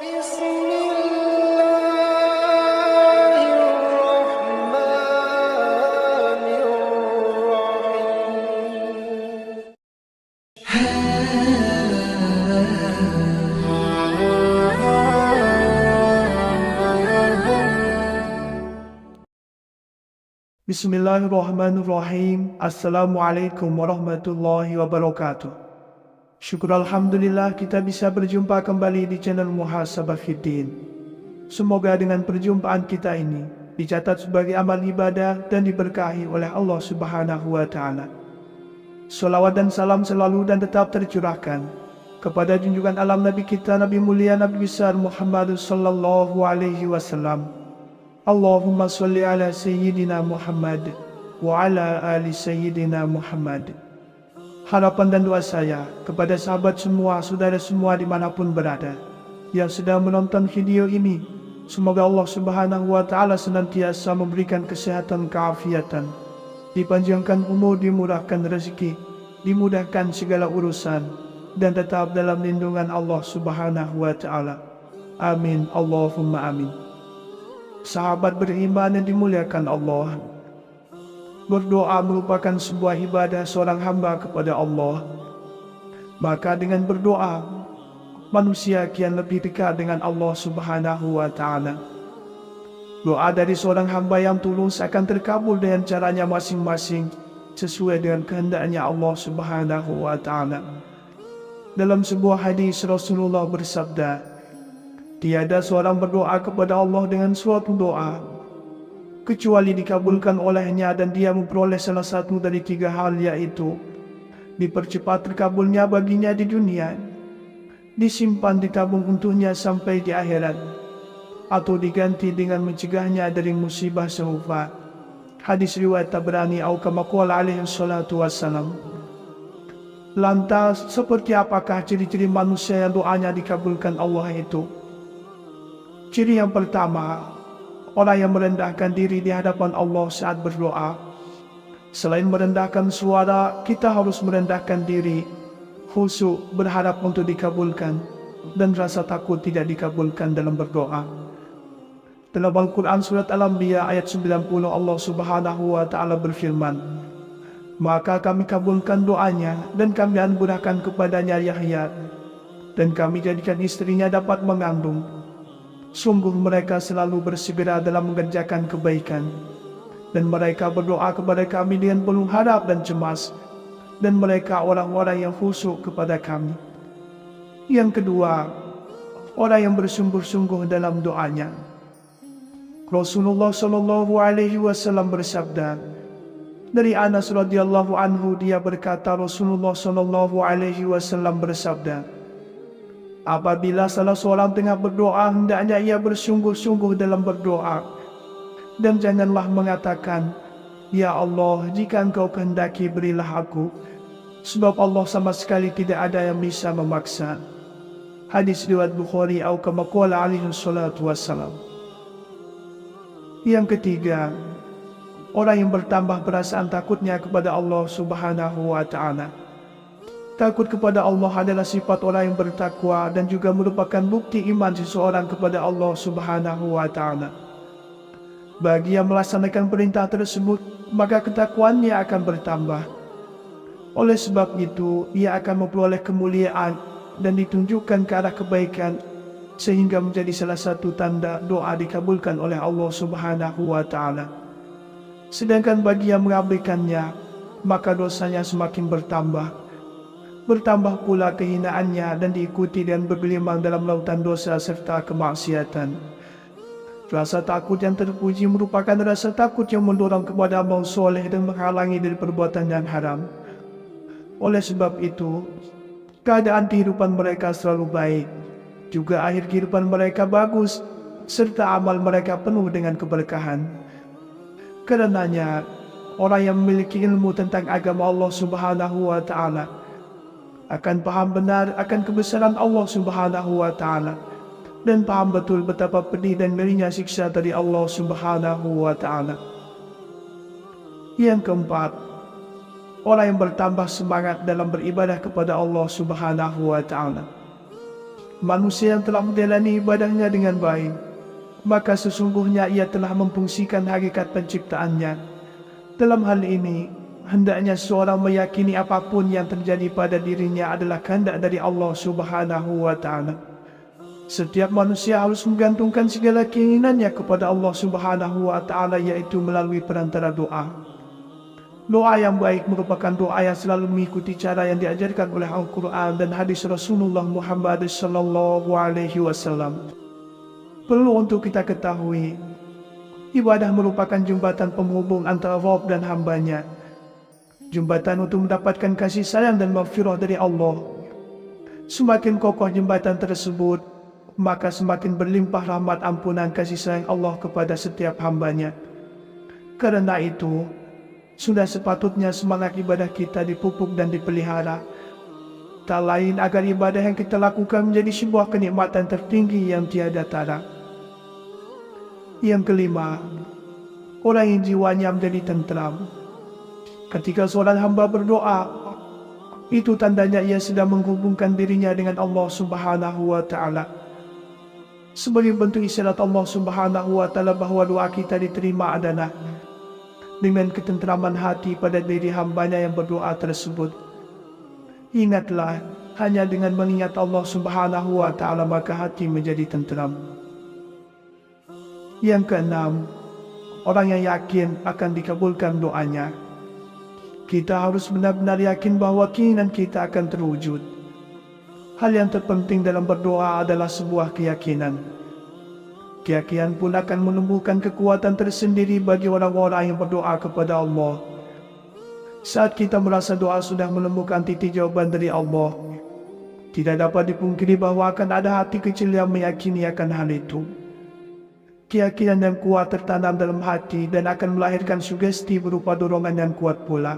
Bismillahirrahmanirrahim. Bismillahirrahmanirrahim. Assalamualaikum warahmatullahi wabarakatuh. Syukur Alhamdulillah kita bisa berjumpa kembali di channel Muhasabah Fiddin. Semoga dengan perjumpaan kita ini dicatat sebagai amal ibadah dan diberkahi oleh Allah Subhanahu wa Ta'ala. Salawat dan salam selalu dan tetap tercurahkan kepada junjungan alam Nabi kita, Nabi mulia, Nabi besar Muhammad sallallahu alaihi wasallam. Allahumma salli ala Sayyidina Muhammad wa ala ali Sayyidina Muhammad. Harapan dan doa saya kepada sahabat semua, saudara semua dimanapun berada yang sedang menonton video ini, semoga Allah Subhanahu wa Ta'ala senantiasa memberikan kesehatan, keafiatan, dipanjangkan umur, dimurahkan rezeki, dimudahkan segala urusan, dan tetap dalam lindungan Allah Subhanahu wa Ta'ala. Amin, Allahumma amin. Sahabat beriman yang dimuliakan Allah, berdoa merupakan sebuah ibadah seorang hamba kepada Allah. Maka dengan berdoa, manusia kian lebih dekat dengan Allah Subhanahu wa Ta'ala. Doa dari seorang hamba yang tulus akan terkabul dengan caranya masing-masing, sesuai dengan kehendaknya Allah Subhanahu wa Ta'ala. Dalam sebuah hadis Rasulullah bersabda, tiada seorang berdoa kepada Allah dengan suatu doa kecuali dikabulkan olehnya, dan dia memperoleh salah satu dari tiga hal, yaitu dipercepat terkabulnya baginya di dunia, disimpan ditabung untuknya sampai di akhirat, atau diganti dengan mencegahnya dari musibah serupa. Hadis riwayat Tabrani atau kama qala alaihi salatu wassalam. Lantas seperti apakah ciri-ciri manusia yang doanya dikabulkan Allah itu? Ciri yang pertama, orang yang merendahkan diri di hadapan Allah saat berdoa. Selain merendahkan suara, kita harus merendahkan diri, khusyuk, berharap untuk dikabulkan, dan rasa takut tidak dikabulkan dalam berdoa. Dalam Al-Quran Surat Al-Anbiya ayat 90, Allah Subhanahu wa Ta'ala berfirman, maka kami kabulkan doanya dan kami anugerahkan kepadanya Yahya, dan kami jadikan istrinya dapat mengandung. Sungguh mereka selalu bersegera dalam mengerjakan kebaikan, dan mereka berdoa kepada kami dengan penuh harap dan cemas, dan mereka orang-orang yang khusyuk kepada kami. Yang kedua, orang yang bersungguh-sungguh dalam doanya. Rasulullah Shallallahu Alaihi Wasallam bersabda, dari Anas radhiyallahu anhu, dia berkata, Rasulullah Shallallahu Alaihi Wasallam bersabda, apabila salah seorang tengah berdoa, hendaknya ia bersungguh-sungguh dalam berdoa, dan janganlah mengatakan, ya Allah, jika Engkau kehendaki berilah aku, sebab Allah sama sekali tidak ada yang bisa memaksa. Hadis riwayat Bukhari atau kama qala alaihi salatu wassalam. Yang ketiga, orang yang bertambah perasaan takutnya kepada Allah Subhanahu wa Ta'ala. Takut kepada Allah adalah sifat orang yang bertakwa dan juga merupakan bukti iman seseorang kepada Allah Subhanahu wa Ta'ala. Bagi yang melaksanakan perintah tersebut, maka ketakwaannya akan bertambah. Oleh sebab itu, ia akan memperoleh kemuliaan dan ditunjukkan ke arah kebaikan, sehingga menjadi salah satu tanda doa dikabulkan oleh Allah Subhanahu wa Ta'ala. Sedangkan bagi yang mengabaikannya, maka dosanya semakin bertambah. Bertambah pula kehinaannya dan diikuti dengan bergelimang dalam lautan dosa serta kemaksiatan. Rasa takut yang terpuji merupakan rasa takut yang mendorong kepada amal soleh dan menghalangi dari perbuatan yang haram. Oleh sebab itu, keadaan kehidupan mereka selalu baik, juga akhir kehidupan mereka bagus, serta amal mereka penuh dengan keberkahan. Karenanya, orang yang memiliki ilmu tentang agama Allah Subhanahu wa Ta'ala akan paham benar akan kebesaran Allah Subhanahu wa Ta'ala, dan paham betul betapa pedih dan ngerinya siksa dari Allah Subhanahu wa Ta'ala. Yang keempat, orang yang bertambah semangat dalam beribadah kepada Allah Subhanahu wa Ta'ala. manusia yang telah menjalani ibadahnya dengan baik, maka sesungguhnya ia telah memfungsikan hakikat penciptaannya. Dalam hal ini, hendaknya seorang meyakini apapun yang terjadi pada dirinya adalah kehendak dari Allah Subhanahu wa Ta'ala. Setiap manusia harus menggantungkan segala keinginannya kepada Allah Subhanahu wa Ta'ala, yaitu melalui perantara doa. Doa yang baik merupakan doa yang selalu mengikuti cara yang diajarkan oleh Al-Quran dan hadis Rasulullah Muhammad sallallahu alaihi wasallam. Perlu untuk kita ketahui, ibadah merupakan jembatan penghubung antara Rabb dan hambanya. Jembatan untuk mendapatkan kasih sayang dan maghfirah dari Allah. Semakin kokoh jembatan tersebut, maka semakin berlimpah rahmat ampunan kasih sayang Allah kepada setiap hambanya. Karena itu, sudah sepatutnya semangat ibadah kita dipupuk dan dipelihara. Tak lain agar ibadah yang kita lakukan menjadi sebuah kenikmatan tertinggi yang tiada tara. Yang kelima, orang yang jiwanya menjadi tentram. Ketika seorang hamba berdoa, itu tandanya ia sedang menghubungkan dirinya dengan Allah Subhanahu wa Ta'ala. Sebagai bentuk isyarat Allah Subhanahu wa Ta'ala bahawa doa kita diterima adalah dengan ketentraman hati pada diri hambanya yang berdoa tersebut. Ingatlah, hanya dengan mengingat Allah Subhanahu wa Ta'ala maka hati menjadi tentram. Yang keenam, orang yang yakin akan dikabulkan doanya. Kita harus benar-benar yakin bahawa keinginan kita akan terwujud. Hal yang terpenting dalam berdoa adalah sebuah keyakinan. Keyakinan pun akan menumbuhkan kekuatan tersendiri bagi orang-orang yang berdoa kepada Allah. Saat kita merasa doa sudah menemukan titik jawaban dari Allah, tidak dapat dipungkiri bahawa akan ada hati kecil yang meyakini akan hal itu. Keyakinan yang kuat tertanam dalam hati dan akan melahirkan sugesti berupa dorongan yang kuat pula.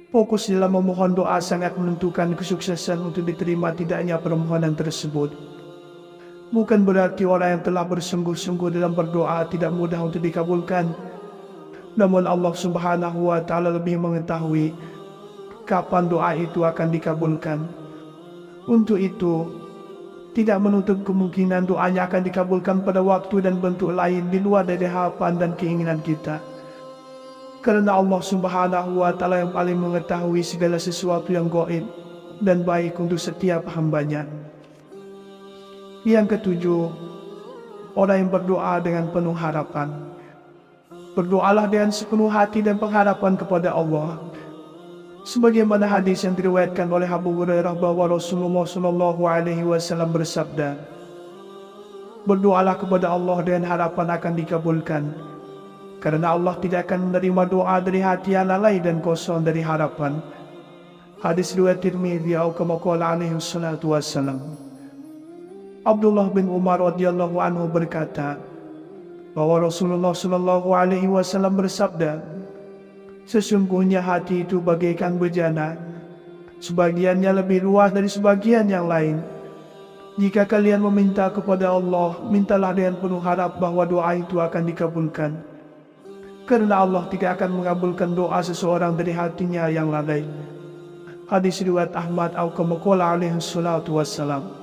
Fokus dalam memohon doa sangat menentukan kesuksesan untuk diterima tidaknya permohonan tersebut. Bukan berarti orang yang telah bersungguh-sungguh dalam berdoa tidak mudah untuk dikabulkan. Namun Allah Subhanahu wa Ta'ala lebih mengetahui kapan doa itu akan dikabulkan. Untuk itu, tidak menutup kemungkinan doanya akan dikabulkan pada waktu dan bentuk lain di luar dari harapan dan keinginan kita. Karena Allah Subhanahu wa Ta'ala yang paling mengetahui segala sesuatu yang gaib dan baik untuk setiap hambanya. Yang ketujuh, orang yang berdoa dengan penuh harapan. Berdoalah dengan sepenuh hati dan pengharapan kepada Allah. Sebagaimana hadis yang diriwayatkan oleh Abu Hurairah bahwa Rasulullah sallallahu alaihi wasallam bersabda, "Berdoalah kepada Allah dengan harapan akan dikabulkan, karena Allah tidak akan menerima doa dari hati yang lalai dan kosong dari harapan." Hadis riwayat Tirmidzi atau kama qala alaihi salatu wassalam. Abdullah bin Umar radhiyallahu anhu berkata bahwa Rasulullah sallallahu alaihi wasallam bersabda, "Sesungguhnya hati itu bagaikan bejana, sebagiannya lebih luas dari sebagian yang lain. Jika kalian meminta kepada Allah, mintalah dengan penuh harap bahawa doa itu akan dikabulkan. Karena Allah tidak akan mengabulkan doa seseorang dari hatinya yang lalai." Hadis riwayat Ahmad atau kama qala alaihi salatu wassalam.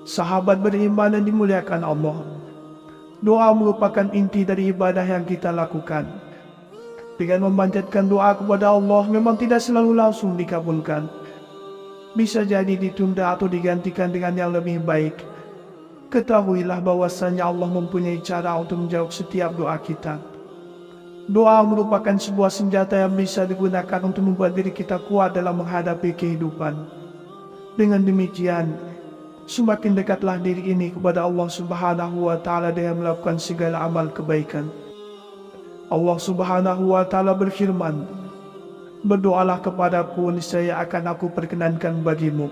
Sahabat beriman yang dimuliakan Allah, doa merupakan inti dari ibadah yang kita lakukan. Dengan memanjatkan doa kepada Allah memang tidak selalu langsung dikabulkan. Bisa jadi ditunda atau digantikan dengan yang lebih baik. Ketahuilah bahwasanya Allah mempunyai cara untuk menjawab setiap doa kita. Doa merupakan sebuah senjata yang bisa digunakan untuk membuat diri kita kuat dalam menghadapi kehidupan. Dengan demikian, semakin dekatlah diri ini kepada Allah Subhanahu wa Ta'ala dengan melakukan segala amal kebaikan. Allah Subhanahu wa Ta'ala berfirman, "Berdoalah kepadaku, niscaya akan aku perkenankan bagimu.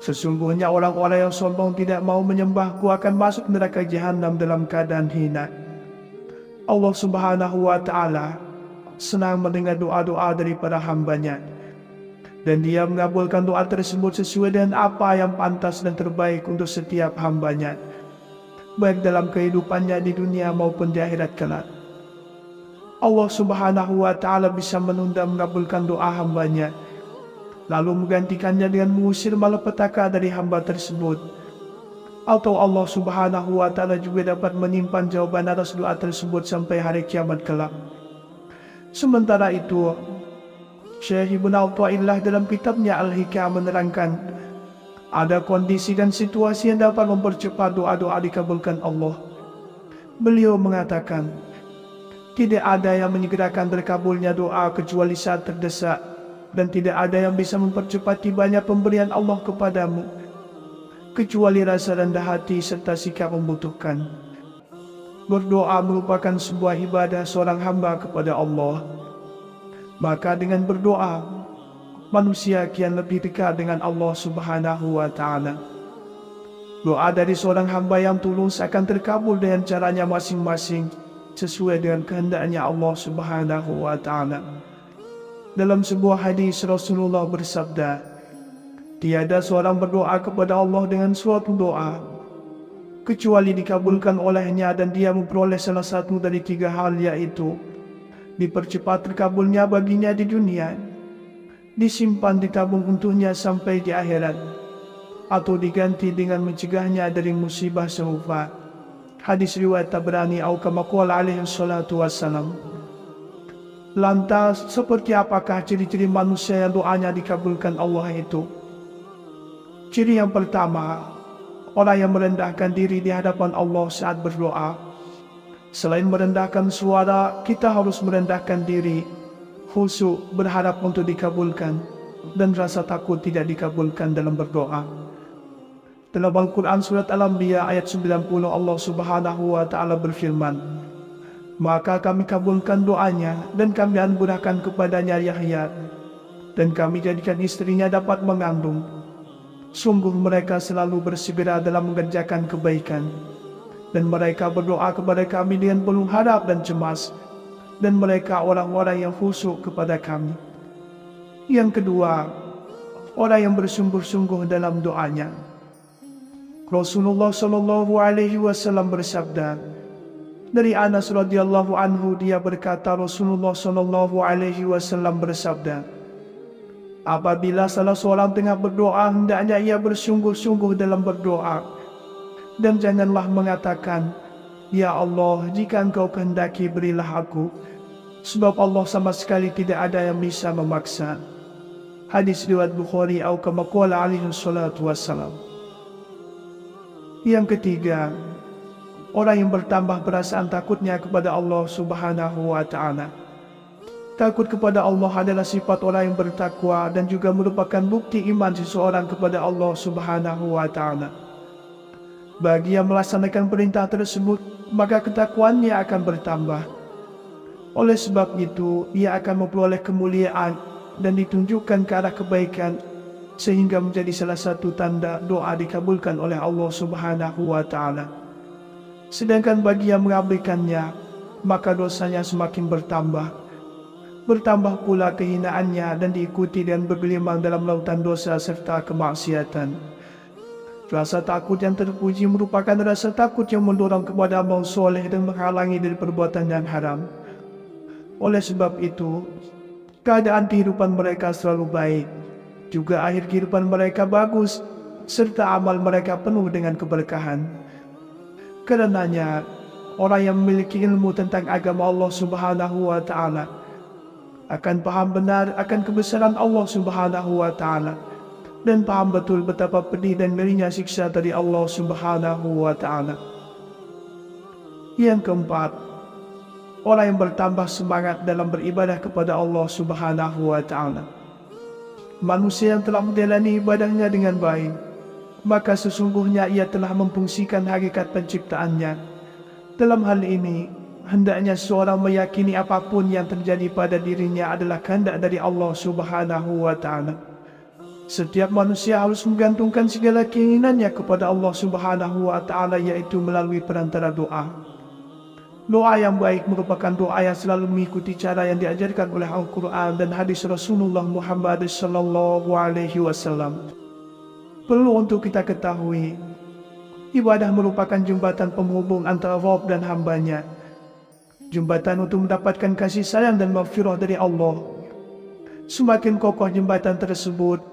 Sesungguhnya orang-orang yang sombong tidak mau menyembahku akan masuk neraka jahanam dalam keadaan hina." Allah Subhanahu wa Ta'ala senang mendengar doa-doa daripada hambanya, dan Dia mengabulkan doa tersebut sesuai dengan apa yang pantas dan terbaik untuk setiap hambanya, baik dalam kehidupannya di dunia maupun di akhirat kelak. Allah Subhanahu wa Ta'ala bisa menunda mengabulkan doa hambanya lalu menggantikannya dengan mengusir malapetaka dari hamba tersebut. Atau Allah Subhanahu wa Ta'ala juga dapat menyimpan jawaban atas doa tersebut sampai hari kiamat kelak. Sementara itu, Syekh Ibn Athaillah dalam kitabnya Al-Hikam menerangkan, ada kondisi dan situasi yang dapat mempercepat doa-doa dikabulkan Allah. Beliau mengatakan, tidak ada yang menyegerakan terkabulnya doa kecuali saat terdesak, dan tidak ada yang bisa mempercepat tibanya pemberian Allah kepadamu, kecuali rasa rendah hati serta sikap membutuhkan. Berdoa merupakan sebuah ibadah seorang hamba kepada Allah. Maka dengan berdoa, manusia kian lebih dekat dengan Allah Subhanahu wa Ta'ala. Doa dari seorang hamba yang tulus akan terkabul dengan caranya masing-masing, sesuai dengan kehendaknya Allah Subhanahu wa Ta'ala. Dalam sebuah hadis Rasulullah bersabda, tiada seorang berdoa kepada Allah dengan suatu doa kecuali dikabulkan olehnya, dan dia memperoleh salah satu dari tiga hal, yaitu dipercepat terkabulnya baginya di dunia, disimpan ditabung untuknya sampai di akhirat, atau diganti dengan mencegahnya dari musibah serupa. Hadis riwayat Tabrani atau kama qala alaihi salatu wassalam. Lantas, seperti apakah ciri-ciri manusia yang doanya dikabulkan Allah itu? Ciri yang pertama, orang yang merendahkan diri di hadapan Allah saat berdoa. Selain merendahkan suara, kita harus merendahkan diri, khusyuk, berharap untuk dikabulkan, dan rasa takut tidak dikabulkan dalam berdoa. Dalam Al-Quran Surat Al-Anbiya ayat 90, Allah Subhanahu wa Ta'ala berfirman, maka kami kabulkan doanya, dan kami anugerahkan kepadanya Yahya, dan kami jadikan istrinya dapat mengandung. Sungguh mereka selalu bersegera dalam mengerjakan kebaikan, dan mereka berdoa kepada kami dengan penuh harap dan cemas, dan mereka orang-orang yang khusyuk kepada kami. Yang kedua, orang yang bersungguh-sungguh dalam doanya. Rasulullah Shallallahu Alaihi Wasallam bersabda, dari Anas radhiyallahu anhu, dia berkata, Rasulullah Shallallahu Alaihi Wasallam bersabda, apabila salah seorang tengah berdoa, hendaknya ia bersungguh-sungguh dalam berdoa, dan janganlah mengatakan, ya Allah, jika Engkau kehendaki berilah aku, sebab Allah sama sekali tidak ada yang bisa memaksa. Hadis riwayat Bukhari atau kama qala alaihi salatu wassalam. Yang ketiga, orang yang bertambah perasaan takutnya kepada Allah Subhanahu wa Ta'ala. Takut kepada Allah adalah sifat orang yang bertakwa dan juga merupakan bukti iman seseorang kepada Allah Subhanahu wa Ta'ala. Bagi yang melaksanakan perintah tersebut, maka ketakwaannya akan bertambah. Oleh sebab itu, ia akan memperoleh kemuliaan dan ditunjukkan ke arah kebaikan, sehingga menjadi salah satu tanda doa dikabulkan oleh Allah Subhanahu wa Ta'ala. Sedangkan bagi yang mengabaikannya, maka dosanya semakin bertambah. Bertambah pula kehinaannya dan diikuti dengan bergelimang dalam lautan dosa serta kemaksiatan. Rasa takut yang terpuji merupakan rasa takut yang mendorong kepada amal soleh dan menghalangi dari perbuatan yang haram. Oleh sebab itu, keadaan kehidupan mereka selalu baik, juga akhir kehidupan mereka bagus, serta amal mereka penuh dengan keberkahan. Karenanya, orang yang memiliki ilmu tentang agama Allah Subhanahu wa Ta'ala akan paham benar akan kebesaran Allah Subhanahu wa Ta'ala, dan paham betul betapa pedih dan ngerinya siksa dari Allah Subhanahu wa Ta'ala. Yang keempat, orang yang bertambah semangat dalam beribadah kepada Allah Subhanahu wa Ta'ala. Manusia yang telah menjalani ibadahnya dengan baik, maka sesungguhnya ia telah memfungsikan hakikat penciptaannya. Dalam hal ini, hendaknya seorang meyakini apapun yang terjadi pada dirinya adalah kehendak dari Allah Subhanahu wa Ta'ala. Setiap manusia harus menggantungkan segala keinginannya kepada Allah Subhanahu wa Ta'ala, yaitu melalui perantara doa. Doa yang baik merupakan doa yang selalu mengikuti cara yang diajarkan oleh Al-Quran dan hadis Rasulullah Muhammad Sallallahu Alaihi Wasallam. Perlu untuk kita ketahui, ibadah merupakan jembatan penghubung antara Rabb dan hambanya. Jembatan untuk mendapatkan kasih sayang dan maghfirah dari Allah. Semakin kokoh jembatan tersebut,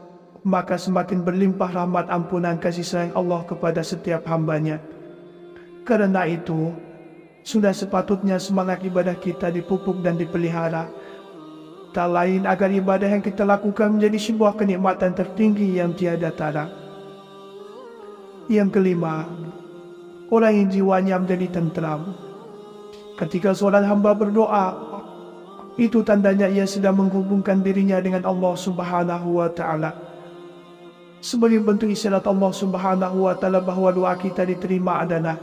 maka semakin berlimpah rahmat ampunan kasih sayang Allah kepada setiap hambanya. Karena itu, sudah sepatutnya semangat ibadah kita dipupuk dan dipelihara. Tak lain agar ibadah yang kita lakukan menjadi sebuah kenikmatan tertinggi yang tiada tara. Yang kelima, orang yang jiwanya menjadi tentram. Ketika seorang hamba berdoa, itu tandanya ia sedang menghubungkan dirinya dengan Allah Subhanahu wa Ta'ala. Sebagai bentuk isyarat Allah Subhanahu wa Ta'ala bahawa doa kita diterima adalah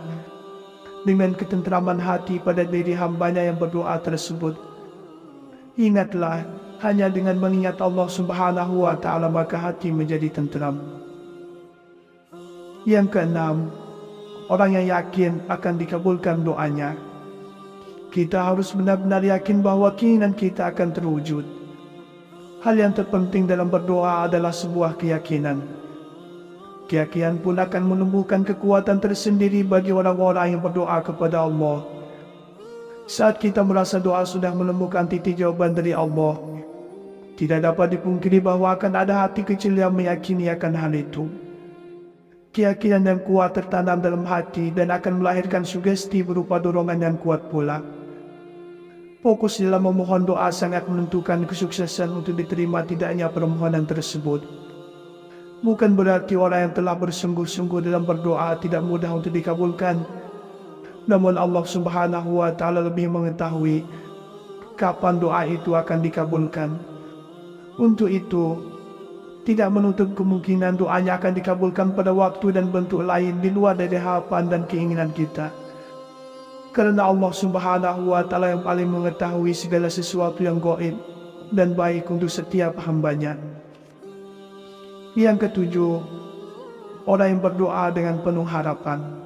dengan ketentraman hati pada diri hambanya yang berdoa tersebut. Ingatlah, hanya dengan mengingat Allah Subhanahu wa Ta'ala maka hati menjadi tentram. Yang keenam, orang yang yakin akan dikabulkan doanya. Kita harus benar-benar yakin bahawa keinginan kita akan terwujud. Hal yang terpenting dalam berdoa adalah sebuah keyakinan. Keyakinan pun akan menumbuhkan kekuatan tersendiri bagi orang-orang yang berdoa kepada Allah. Saat kita merasa doa sudah menemukan titik jawaban dari Allah, tidak dapat dipungkiri bahawa akan ada hati kecil yang meyakini akan hal itu. Keyakinan yang kuat tertanam dalam hati dan akan melahirkan sugesti berupa dorongan yang kuat pula. Fokus dalam memohon doa sangat menentukan kesuksesan untuk diterima tidaknya permohonan tersebut. Bukan berarti orang yang telah bersungguh-sungguh dalam berdoa tidak mudah untuk dikabulkan. Namun Allah Subhanahu wa Ta'ala lebih mengetahui kapan doa itu akan dikabulkan. Untuk itu, tidak menutup kemungkinan doanya akan dikabulkan pada waktu dan bentuk lain di luar dari harapan dan keinginan kita. Karena Allah Subhanahu wa Ta'ala yang paling mengetahui segala sesuatu yang gaib dan baik untuk setiap hambanya. Yang ketujuh, orang yang berdoa dengan penuh harapan.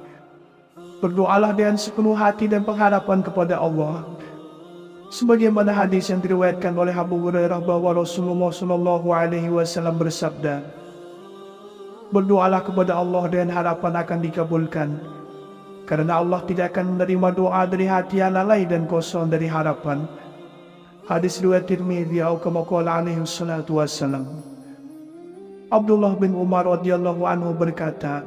Berdoalah dengan sepenuh hati dan pengharapan kepada Allah. Sebagaimana hadis yang diriwayatkan oleh Abu Hurairah bahwa Rasulullah SAW bersabda, berdoalah kepada Allah dengan harapan akan dikabulkan. Karena Allah tidak akan menerima doa dari hati yang lalai dan kosong dari harapan. Hadis riwayat Tirmidzi atau kama qala alaihi salatu wassalam. Abdullah bin Umar radhiyallahu anhu berkata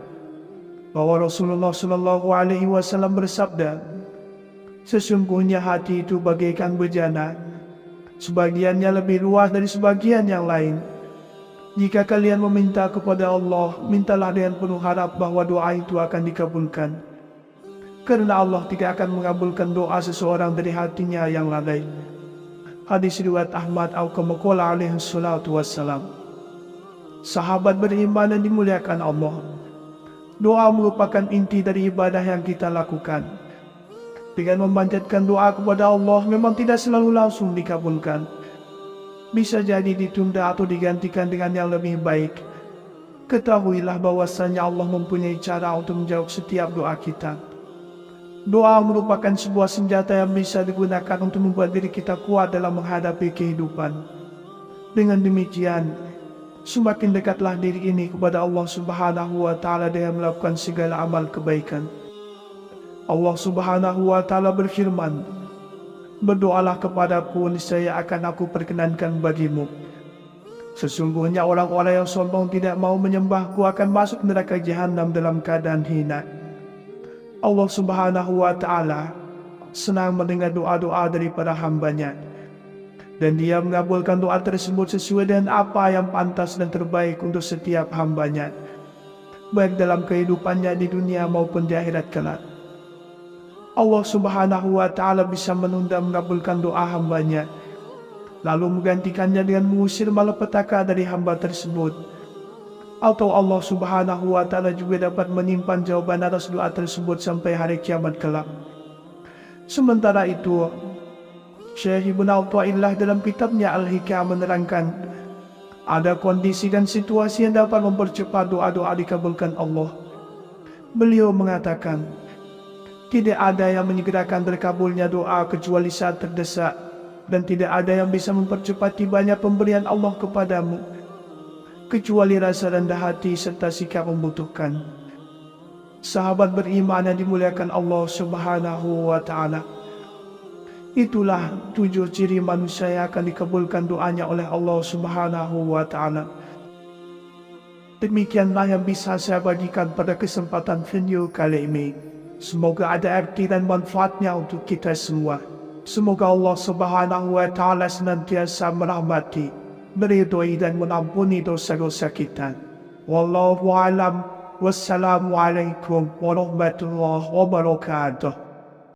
bahwa Rasulullah SAW bersabda, sesungguhnya hati itu bagaikan bejana, sebagiannya lebih luas dari sebagian yang lain. Jika kalian meminta kepada Allah, mintalah dengan penuh harap bahwa doa itu akan dikabulkan. Karena Allah tidak akan mengabulkan doa seseorang dari hatinya yang lalai. Hadis riwayat Ahmad atau kama qala alaihi salatu wassalam. Sahabat beriman dan dimuliakan Allah, doa merupakan inti dari ibadah yang kita lakukan. Dengan memanjatkan doa kepada Allah memang tidak selalu langsung dikabulkan. Bisa jadi ditunda atau digantikan dengan yang lebih baik. Ketahuilah bahwasanya Allah mempunyai cara untuk menjawab setiap doa kita. Doa merupakan sebuah senjata yang bisa digunakan untuk membuat diri kita kuat dalam menghadapi kehidupan. Dengan demikian, semakin dekatlah diri ini kepada Allah Subhanahu wa Ta'ala dengan melakukan segala amal kebaikan. Allah Subhanahu wa Ta'ala berfirman, berdoalah kepadaku, niscaya akan aku perkenankan bagimu. Sesungguhnya orang-orang yang sombong tidak mau menyembahku akan masuk neraka jahanam dalam keadaan hina. Allah Subhanahu wa Ta'ala senang mendengar doa-doa dari para hambanya, dan Dia mengabulkan doa tersebut sesuai dengan apa yang pantas dan terbaik untuk setiap hambanya, baik dalam kehidupannya di dunia maupun di akhirat kelak. Allah Subhanahu wa Ta'ala bisa menunda mengabulkan doa hambanya, lalu menggantikannya dengan mengusir malapetaka dari hamba tersebut. Atau Allah Subhanahu wa Ta'ala juga dapat menyimpan jawaban atas doa tersebut sampai hari kiamat kelak. Sementara itu, Syekh Ibn Athaillah dalam kitabnya Al-Hikam menerangkan, ada kondisi dan situasi yang dapat mempercepat doa-doa dikabulkan Allah. Beliau mengatakan, tidak ada yang menyegerakan terkabulnya doa kecuali saat terdesak, dan tidak ada yang bisa mempercepat tibanya pemberian Allah kepadamu, kecuali rasa rendah hati serta sikap membutuhkan. Sahabat beriman yang dimuliakan Allah Subhanahu wa Ta'ala, Itulah 7 ciri manusia yang akan dikabulkan doanya oleh Allah Subhanahu wa Ta'ala. Demikianlah yang bisa saya bagikan pada kesempatan video kali ini. Semoga ada arti dan manfaatnya untuk kita semua. Semoga Allah Subhanahu wa Ta'ala senantiasa merahmati, meridhoi dan mengampuni dosa-dosa kita. Wallahu a'lam. Wassalamualaikum warahmatullahi wabarakatuh.